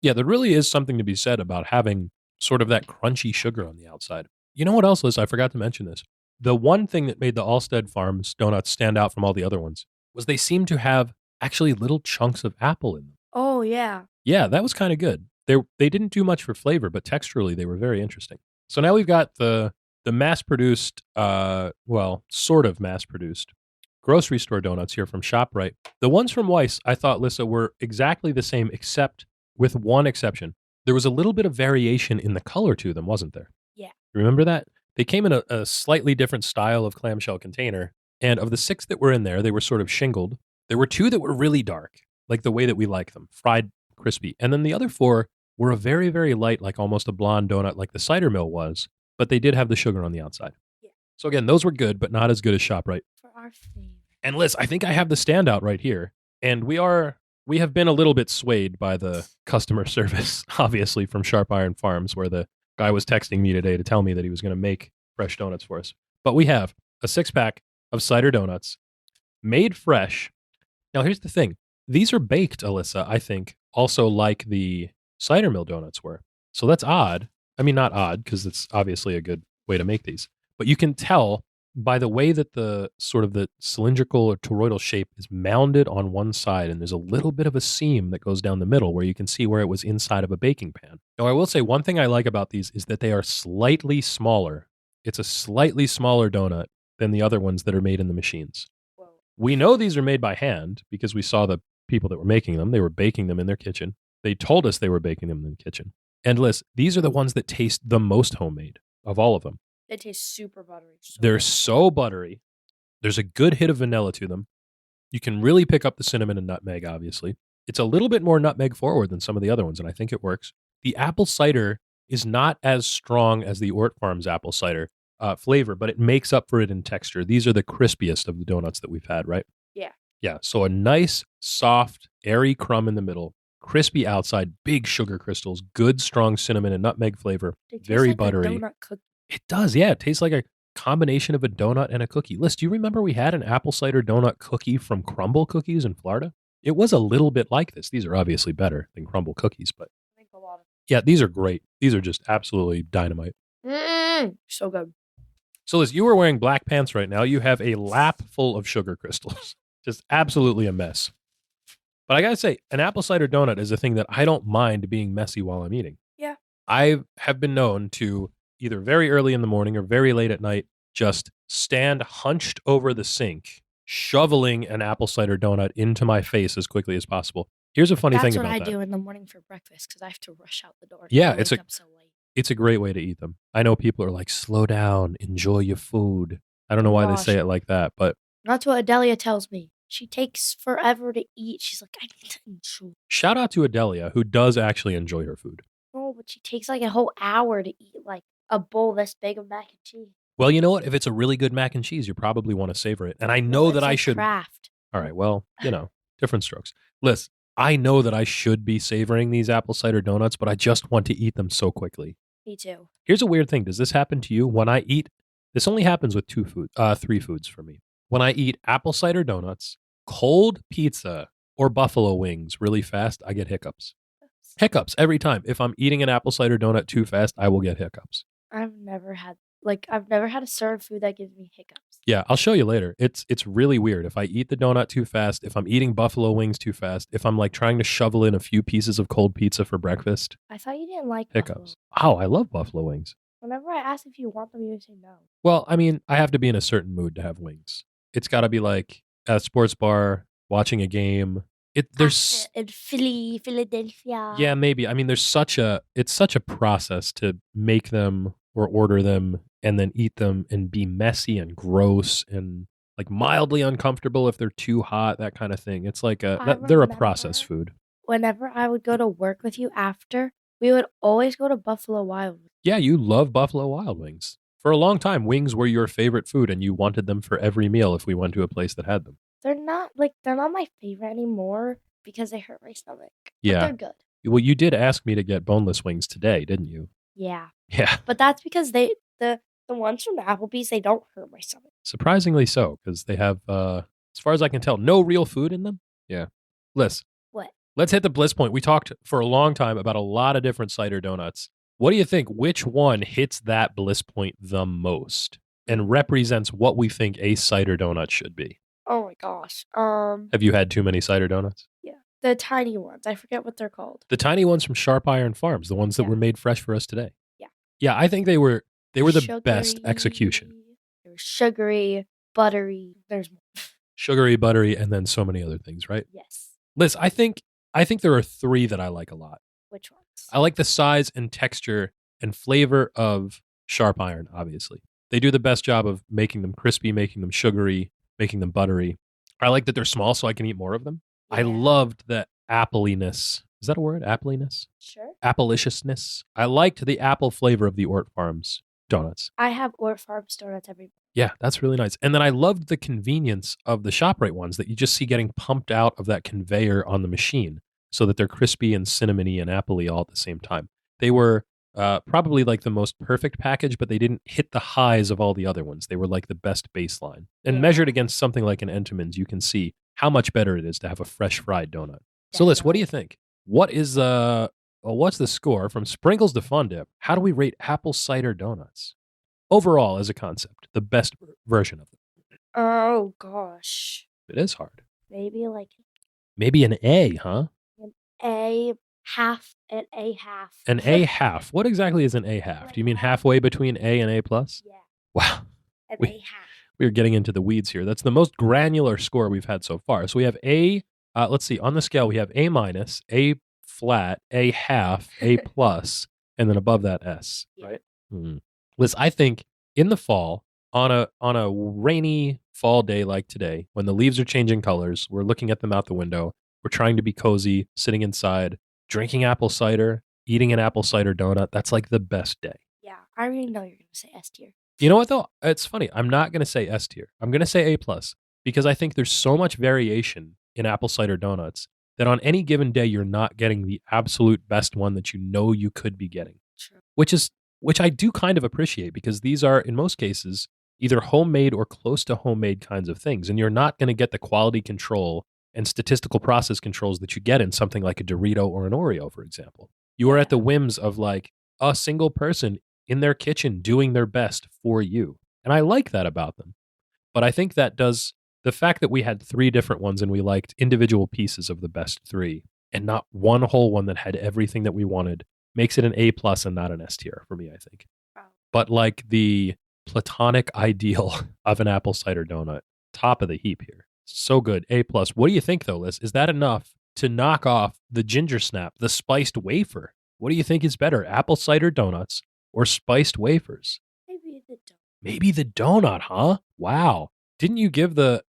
Yeah, there really is something to be said about having sort of that crunchy sugar on the outside. You know what else, Liz? I forgot to mention this. The one thing that made the Allstead Farms donuts stand out from all the other ones was they seemed to have actually little chunks of apple in them. Oh, yeah. Yeah, that was kind of good. They didn't do much for flavor, but texturally they were very interesting. So now we've got the mass-produced, sort of mass-produced grocery store donuts here from ShopRite. The ones from Weiss, I thought, Lissa, were exactly the same, except with one exception. There was a little bit of variation in the color to them, wasn't there? Yeah. Remember that? They came in a slightly different style of clamshell container, and of the 6 that were in there, they were sort of shingled. There were 2 that were really dark, like the way that we like them, fried, crispy. And then the other 4 were a very, very light, like almost a blonde donut like the cider mill was, but they did have the sugar on the outside. Yeah. So again, those were good, but not as good as ShopRite. For our favorite. And Liz, I think I have the standout right here. And we have been a little bit swayed by the customer service, obviously, from Sharp Iron Farms, where the guy was texting me today to tell me that he was going to make fresh donuts for us. But we have a 6-pack of cider donuts made fresh. Now, here's the thing. These are baked, Alyssa, I think, also like the cider mill donuts were. So that's odd. I mean, not odd, because it's obviously a good way to make these. But you can tell by the way that the sort of the cylindrical or toroidal shape is mounded on one side, and there's a little bit of a seam that goes down the middle where you can see where it was inside of a baking pan. Now, I will say one thing I like about these is that they are slightly smaller. It's a slightly smaller donut than the other ones that are made in the machines. Whoa. We know these are made by hand because we saw the people that were making them. They were baking them in their kitchen. They told us they were baking them in the kitchen. And Liz, these are the ones that taste the most homemade of all of them. They taste super buttery. They're so buttery. There's a good hit of vanilla to them. You can really pick up the cinnamon and nutmeg, obviously. It's a little bit more nutmeg forward than some of the other ones, and I think it works. The apple cider is not as strong as the Ort Farms apple cider flavor, but it makes up for it in texture. These are the crispiest of the donuts that we've had, right? Yeah. Yeah, so a nice, soft, airy crumb in the middle, crispy outside, big sugar crystals, good, strong cinnamon and nutmeg flavor, very like buttery. A donut cookie. It does, yeah. It tastes like a combination of a donut and a cookie. Liz, do you remember we had an apple cider donut cookie from Crumble Cookies in Florida? It was a little bit like this. These are obviously better than Crumble Cookies, but I think a lot of. Yeah, these are great. These are just absolutely dynamite. So good. So Liz, you are wearing black pants right now. You have a lap full of sugar crystals. Just absolutely a mess. But I gotta say, an apple cider donut is a thing that I don't mind being messy while I'm eating. Yeah. I have been known to either very early in the morning or very late at night just stand hunched over the sink, shoveling an apple cider donut into my face as quickly as possible. Here's a funny thing about that. That's what I do in the morning for breakfast because I have to rush out the door. Yeah, it's up so late. It's a great way to eat them. I know people are like, slow down, enjoy your food. I don't know why they say it like that, but that's what Adelia tells me. She takes forever to eat. She's like, I need to enjoy. Shout out to Adelia, who does actually enjoy her food. Oh, but she takes like a whole hour to eat like a bowl this big of mac and cheese. Well, you know what? If it's a really good mac and cheese, you probably want to savor it. And I know that I should. Craft. All right. Well, different strokes. Liz, I know that I should be savoring these apple cider donuts, but I just want to eat them so quickly. Me too. Here's a weird thing. Does this happen to you? When I eat, this only happens with 3 foods for me. When I eat apple cider donuts, cold pizza, or buffalo wings really fast, I get hiccups. Hiccups every time. If I'm eating an apple cider donut too fast, I will get hiccups. I've never had a served food that gives me hiccups. Yeah, I'll show you later. It's really weird. If I eat the donut too fast, if I'm eating buffalo wings too fast, if I'm like trying to shovel in a few pieces of cold pizza for breakfast. I thought you didn't like hiccups. Oh, I love buffalo wings. Whenever I ask if you want them, you say no. Well, I mean, I have to be in a certain mood to have wings. It's got to be like at a sports bar, watching a game. There's in Philadelphia. Yeah, maybe. I mean, it's such a process to make them or order them and then eat them and be messy and gross and like mildly uncomfortable if they're too hot, that kind of thing. It's like they're a processed food. Whenever I would go to work with you after, we would always go to Buffalo Wild Wings. Yeah, you love Buffalo Wild Wings. For a long time, wings were your favorite food, and you wanted them for every meal if we went to a place that had them. They're not my favorite anymore because they hurt my stomach. Yeah. But they're good. Well, you did ask me to get boneless wings today, didn't you? Yeah. Yeah. But that's because the ones from Applebee's, they don't hurt my stomach. Surprisingly so, because they have, as far as I can tell, no real food in them. Yeah. Liz. What? Let's hit the bliss point. We talked for a long time about a lot of different cider donuts. What do you think? Which one hits that bliss point the most and represents what we think a cider donut should be? Oh my gosh. Have you had too many cider donuts? Yeah. The tiny ones. I forget what they're called. The tiny ones from Sharp Iron Farms, the ones that were made fresh for us today. Yeah. Yeah, I think they were the best execution. They were sugary, buttery. There's more. Sugary, buttery, and then so many other things, right? Yes. Liz, I think there are 3 that I like a lot. Which ones? I like the size and texture and flavor of Sharp Iron, obviously. They do the best job of making them crispy, making them sugary, making them buttery. I like that they're small so I can eat more of them. Yeah. I loved the appliness. Is that a word? Appliness? Sure. Appleliciousness. I liked the apple flavor of the Ort Farms donuts. I have Ort Farms donuts every morning. Yeah, that's really nice. And then I loved the convenience of the ShopRite ones that you just see getting pumped out of that conveyor on the machine so that they're crispy and cinnamony and appley all at the same time. They were probably like the most perfect package, but they didn't hit the highs of all the other ones. They were like the best baseline. And measured against something like an Entenmann's, you can see how much better it is to have a fresh fried donut. So Liz, what do you think? What is what's the score from sprinkles to fun dip? How do we rate apple cider donuts? Overall, as a concept, the best version of them. Oh gosh. It is hard. Maybe an A, huh? An A half. An A half. An A half. What exactly is an A half? Do you mean halfway between A and A plus? Yeah. Wow. An A half. We're getting into the weeds here. That's the most granular score we've had so far. So we have A, let's see, on the scale we have A minus, A flat, A half, A plus, and then above that S, right? Liz, I think in the fall, on a rainy fall day like today, when the leaves are changing colors, we're looking at them out the window, we're trying to be cozy, sitting inside, drinking apple cider, eating an apple cider donut. That's like the best day. Yeah, I already know you're going to say S tier. You know what, though? It's funny. I'm not going to say S tier. I'm going to say A plus because I think there's so much variation in apple cider donuts that on any given day, you're not getting the absolute best one that you know you could be getting. True. Which I do kind of appreciate because these are, in most cases, either homemade or close to homemade kinds of things. And you're not going to get the quality control and statistical process controls that you get in something like a Dorito or an Oreo, for example. You are at the whims of like a single person in their kitchen doing their best for you. And I like that about them. But I think that does, the fact that we had 3 different ones and we liked individual pieces of the best 3 and not one whole one that had everything that we wanted makes it an A plus and not an S tier for me, I think. Wow. But like the platonic ideal of an apple cider donut, top of the heap here. So good. A plus. What do you think though, Liz? Is that enough to knock off the ginger snap, the spiced wafer? What do you think is better, apple cider donuts or spiced wafers? Maybe the donut. Maybe the donut, huh? Wow. Didn't you give the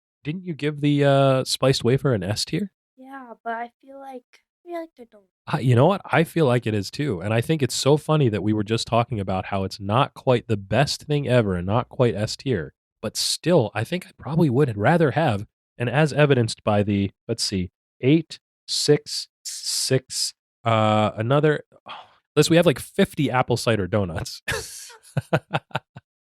spiced wafer an S tier? Yeah, but I feel like the donut. You know what? I feel like it is too. And I think it's so funny that we were just talking about how it's not quite the best thing ever and not quite S tier. But still, I think I probably would rather have, and as evidenced by the, let's see, 8, 6, 6, another, Liz, we have like 50 apple cider donuts.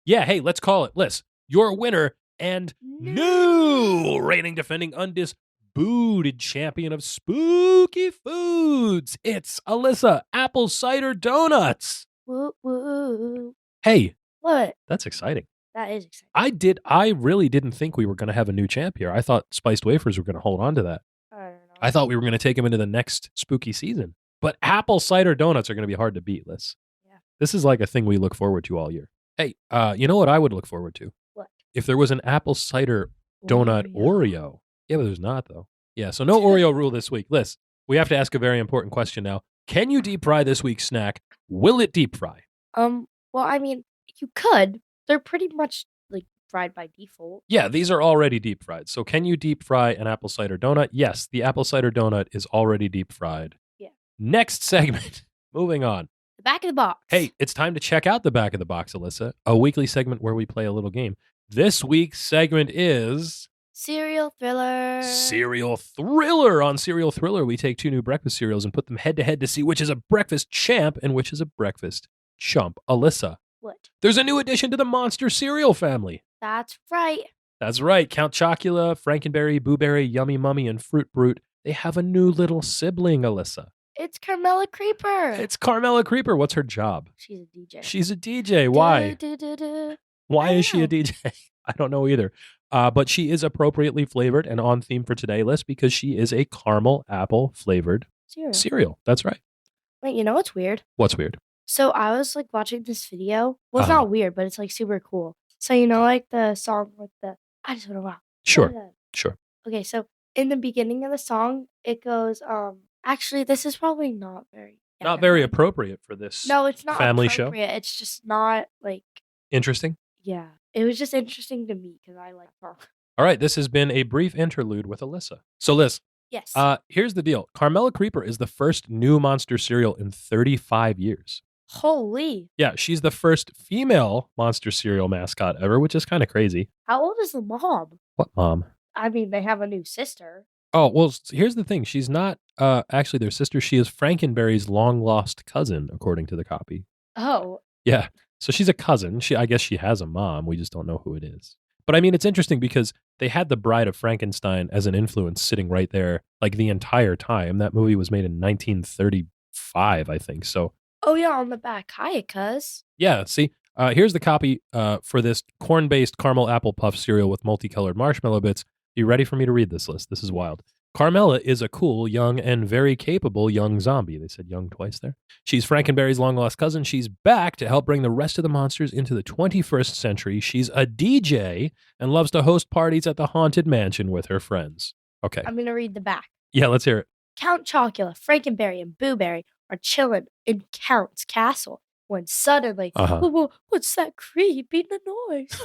Yeah, hey, let's call it. Liz, your winner and new reigning defending undisputed champion of spooky foods. It's Alyssa Apple Cider Donuts. Woo, woo. Hey. What? That's exciting. That is exciting. I really didn't think we were going to have a new champ here. I thought spiced wafers were going to hold on to that. I don't know. I thought we were going to take them into the next spooky season. But apple cider donuts are going to be hard to beat, Liz. Yeah. This is like a thing we look forward to all year. Hey, you know what I would look forward to? What? If there was an apple cider donut Oreo. Yeah, but there's not, though. Yeah, so no Oreo rule this week. Liz, we have to ask a very important question now. Can you deep fry this week's snack? Will it deep fry? Well, I mean, you could. They're pretty much like fried by default. Yeah, these are already deep fried. So can you deep fry an apple cider donut? Yes, the apple cider donut is already deep fried. Yeah. Next segment. Moving on. The back of the box. Hey, it's time to check out the back of the box, Alyssa. A weekly segment where we play a little game. This week's segment is Cereal Thriller. Cereal Thriller. On Cereal Thriller, we take 2 new breakfast cereals and put them head to head to see which is a breakfast champ and which is a breakfast chump. Alyssa. What? There's a new addition to the Monster cereal family. That's right. That's right. Count Chocula, Frankenberry, Boo Berry, Yummy Mummy, and Fruit Brute. They have a new little sibling, Alyssa. It's Carmela Creeper. It's Carmela Creeper. What's her job? She's a DJ. She's a DJ. Why? Why is she a DJ? I don't know either. But she is appropriately flavored and on theme for today's list because she is a caramel apple flavored cereal. That's right. Wait, you know what's weird? What's weird? So I was like watching this video. Well, it's not weird, but it's like super cool. So you know, like the song with the I just want to wow. Sure. Sure. Okay, so in the beginning of the song, it goes, actually this is probably not very appropriate for this No, it's not family show. It's just not like interesting. Yeah. It was just interesting to me because I like her. All right, this has been a brief interlude with Alyssa. So Liz. Yes. Here's the deal. Carmela Creeper is the first new Monster cereal in 35 years. Holy. Yeah, she's the first female Monster cereal mascot ever, which is kind of crazy. How old is the mom? What mom? I mean, they have a new sister. Oh, well, here's the thing. She's not actually their sister. She is Frankenberry's long-lost cousin, according to the copy. Oh. Yeah. So she's a cousin. I guess she has a mom. We just don't know who it is. But I mean, it's interesting because they had The Bride of Frankenstein as an influence sitting right there like the entire time. That movie was made in 1935, I think. So. Oh, yeah, on the back. Hiya, cuz. Yeah, see, here's the copy for this corn-based caramel apple puff cereal with multicolored marshmallow bits. You ready for me to read this list? This is wild. Carmela is a cool, young, and very capable young zombie. They said young twice there. She's Frankenberry's long-lost cousin. She's back to help bring the rest of the monsters into the 21st century. She's a DJ and loves to host parties at the Haunted Mansion with her friends. Okay. I'm going to read the back. Yeah, let's hear it. Count Chocula, Frankenberry, and Boo Berry are chilling in Count's castle when suddenly, whoa, what's that creepy noise?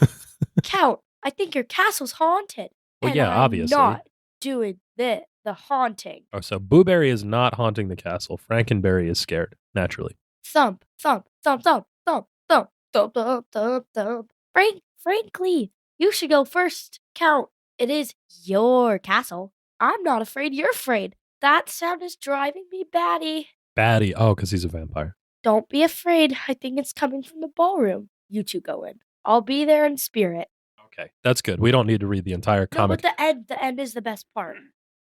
Count, I think your castle's haunted. Well, yeah, obviously. Not doing the haunting. Oh, so Boo Berry is not haunting the castle. Frankenberry is scared, naturally. Thump, thump, thump, thump, thump, thump, thump, thump, thump, thump. Frankly, you should go first. Count, it is your castle. I'm not afraid you're afraid. That sound is driving me batty. Batty? Oh, because he's a vampire. Don't be afraid. I think it's coming from the ballroom. You two go in. I'll be there in spirit. Okay, that's good. We don't need to read the entire comic. No, but the end is the best part.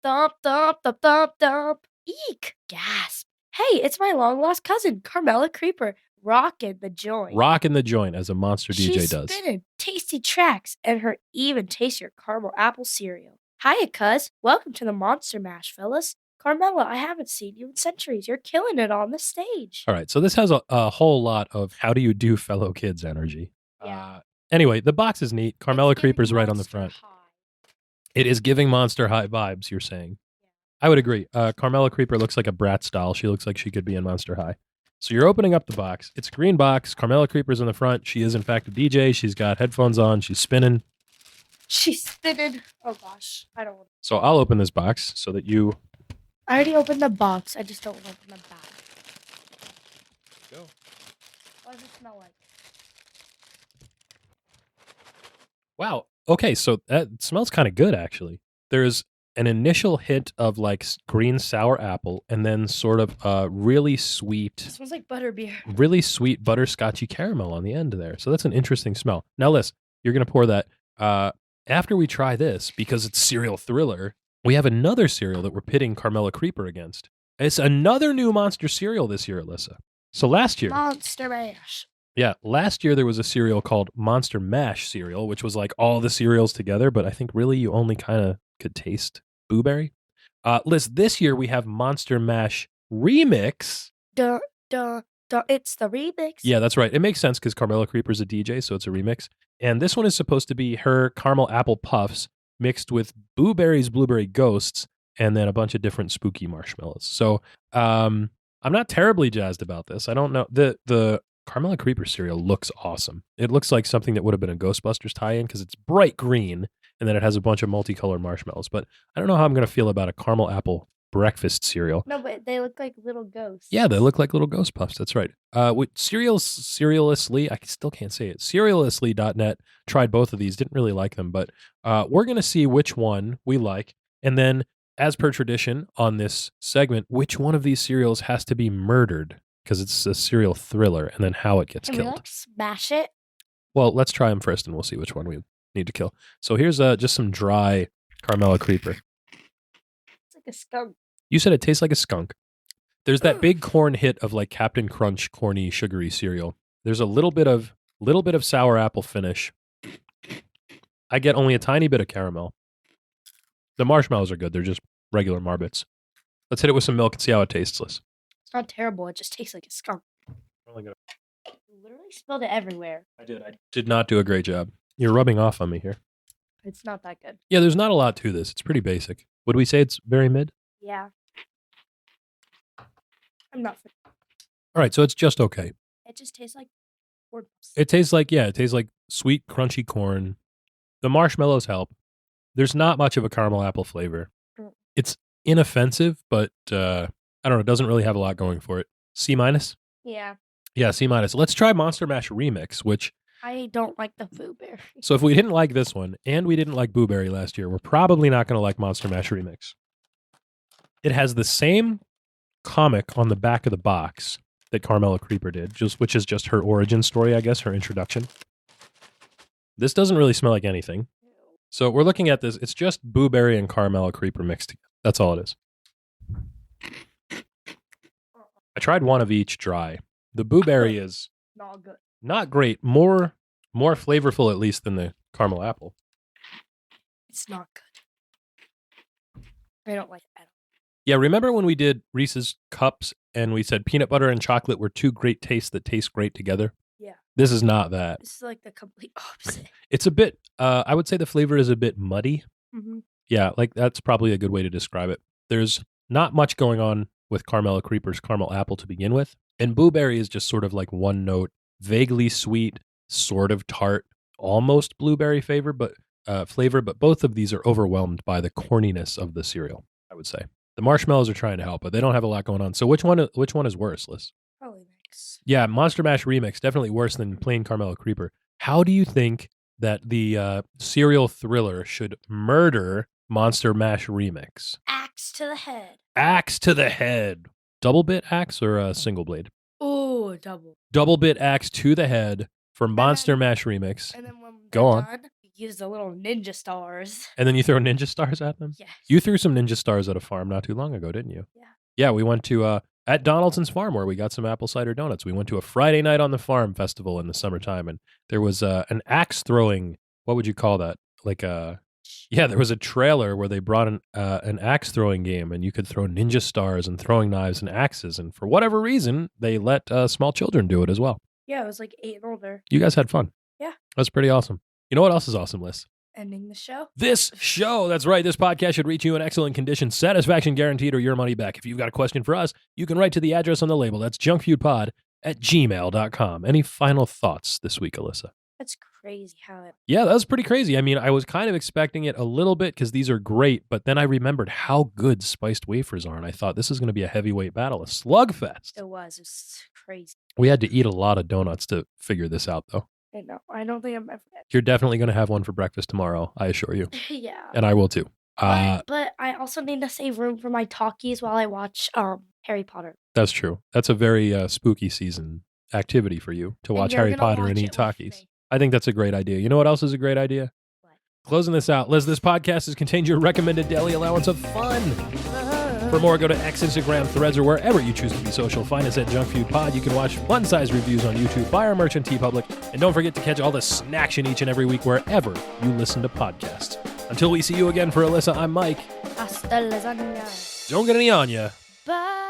Thump, thump, thump, thump, thump. Eek! Gasp. Hey, it's my long-lost cousin, Carmela Creeper, rockin' the joint. Rockin' the joint, as a monster DJ She's does. She's spinning tasty tracks, and her even tastier caramel apple cereal. Hiya, cuz. Welcome to the Monster Mash, fellas. Carmela, I haven't seen you in centuries. You're killing it on the stage. All right, so this has a whole lot of how do you do fellow kids energy. Yeah. Anyway, the box is neat. Carmela Creeper's right on the front. High. It is giving Monster High vibes, you're saying. Yeah. I would agree. Carmela Creeper looks like a Bratz doll. She looks like she could be in Monster High. So you're opening up the box. It's a green box. Carmela Creeper's in the front. She is, in fact, a DJ. She's got headphones on. She's spinning. She's spinning. Oh, gosh. I don't want to. So I'll open this box so that you... I already opened the box. I just don't want to open the bag. Go. What does it smell like? Wow. Okay, so that smells kind of good, actually. There's an initial hint of like green sour apple and then sort of really sweet... It smells like butterbeer. Really sweet butterscotchy caramel on the end there. So that's an interesting smell. Now, Liz, you're going to pour that. After we try this, because it's Cereal Thriller, we have another cereal that we're pitting Carmela Creeper against. It's another new Monster cereal this year, Alyssa. So last year... Monster Mash. Yeah, last year there was a cereal called Monster Mash cereal, which was like all the cereals together, but I think really you only kind of could taste Boo Berry. Liz, this year we have Monster Mash Remix. Duh, it's the remix. Yeah, that's right. It makes sense because Carmela Creeper's a DJ, so it's a remix. And this one is supposed to be her caramel apple puffs mixed with Boo Berry's Blueberry Ghosts and then a bunch of different spooky marshmallows. So I'm not terribly jazzed about this. I don't know. The Carmela Creeper cereal looks awesome. It looks like something that would have been a Ghostbusters tie-in because it's bright green and then it has a bunch of multicolored marshmallows. But I don't know how I'm going to feel about a caramel apple breakfast cereal. No, but they look like little ghosts. Yeah, they look like little ghost puffs. That's right. With Serialously, I still can't say it. Serialously.net tried both of these. Didn't really like them, but we're going to see which one we like. And then, as per tradition on this segment, which one of these cereals has to be murdered because it's a cereal thriller, and then how it gets Can killed. we smash it? Well, let's try them first, and we'll see which one we need to kill. So here's just some dry Carmela Creeper. It's like a skunk. You said it tastes like a skunk. There's that big corn hit of like Captain Crunch corny sugary cereal. There's a little bit of sour apple finish. I get only a tiny bit of caramel. The marshmallows are good. They're just regular Marbits. Let's hit it with some milk and see how it tastes, Liz. It's not terrible. It just tastes like a skunk. You literally spilled it everywhere. I did not do a great job. You're rubbing off on me here. It's not that good. Yeah, there's not a lot to this. It's pretty basic. Would we say it's very mid? Yeah. I'm not. All right, so it's just okay. It just tastes like corn puffs. It tastes like sweet, crunchy corn. The marshmallows help. There's not much of a caramel apple flavor. It's inoffensive, but I don't know. It doesn't really have a lot going for it. C-? Yeah. Yeah, C-. Let's try Monster Mash Remix, which... I don't like the blueberry. So if we didn't like this one, and we didn't like Blueberry last year, we're probably not going to like Monster Mash Remix. It has the same comic on the back of the box that Carmela Creeper did, which is just her origin story, I guess, her introduction. This doesn't really smell like anything. So we're looking at this. It's just Blueberry and Carmela Creeper mixed together. That's all it is. I tried one of each dry. The Blueberry is Not good. not great. More flavorful, at least, than the caramel apple. It's not good. I don't like it at all. Yeah, remember when we did Reese's Cups and we said peanut butter and chocolate were two great tastes that taste great together? Yeah. This is not that. This is like the complete opposite. It's a bit, I would say the flavor is a bit muddy. Mm-hmm. Yeah, like that's probably a good way to describe it. There's not much going on with Carmela Creeper's caramel apple to begin with. And Blueberry is just sort of like one note, vaguely sweet, sort of tart, almost blueberry flavor, but both of these are overwhelmed by the corniness of the cereal, I would say. The marshmallows are trying to help, but they don't have a lot going on. So which one is worse, Liz? Probably mix. Yeah, Monster Mash Remix, definitely worse than plain Carmela Creeper. How do you think that the cereal thriller should murder Monster Mash Remix? Axe to the head. Axe to the head. Double bit axe or a single blade? Oh, double. Double bit axe to the head for Monster Mash Remix. And then when Go on. done, you use the little ninja stars. And then you throw ninja stars at them? Yes. You threw some ninja stars at a farm not too long ago, didn't you? Yeah. Yeah, we went to at Donaldson's farm where we got some apple cider donuts. We went to a Friday night on the farm festival in the summertime, and there was an axe throwing. What would you call that? Like there was a trailer where they brought an axe throwing game, and you could throw ninja stars and throwing knives and axes. And for whatever reason, they let small children do it as well. Yeah, it was like 8 and older. You guys had fun. Yeah. That's pretty awesome. You know what else is awesome, Liz? Ending the show. This show, that's right. This podcast should reach you in excellent condition, satisfaction guaranteed, or your money back. If you've got a question for us, you can write to the address on the label. That's junkfeudpod@gmail.com. Any final thoughts this week, Alyssa? That's crazy how it. Yeah, that was pretty crazy. I mean, I was kind of expecting it a little bit because these are great, but then I remembered how good spiced wafers are, and I thought this is going to be a heavyweight battle, a slugfest. It was crazy. We had to eat a lot of donuts to figure this out, though. I know. I don't think I'm ever. You're definitely going to have one for breakfast tomorrow, I assure you. Yeah. And I will too. But I also need to save room for my talkies while I watch Harry Potter. That's true. That's a very spooky season activity for you to watch Harry Potter and eat Takis. I think that's a great idea. You know what else is a great idea? What? Closing this out. Liz, this podcast has contained your recommended daily allowance of fun. For more, go to X, Instagram, Threads, or wherever you choose to be social. Find us at Junk Feud Pod. You can watch fun-size reviews on YouTube, buy our merch on TeePublic, and don't forget to catch all the snaction each and every week wherever you listen to podcasts. Until we see you again, for Alyssa, I'm Mike. Hasta lasagna. Don't get any on ya. Bye.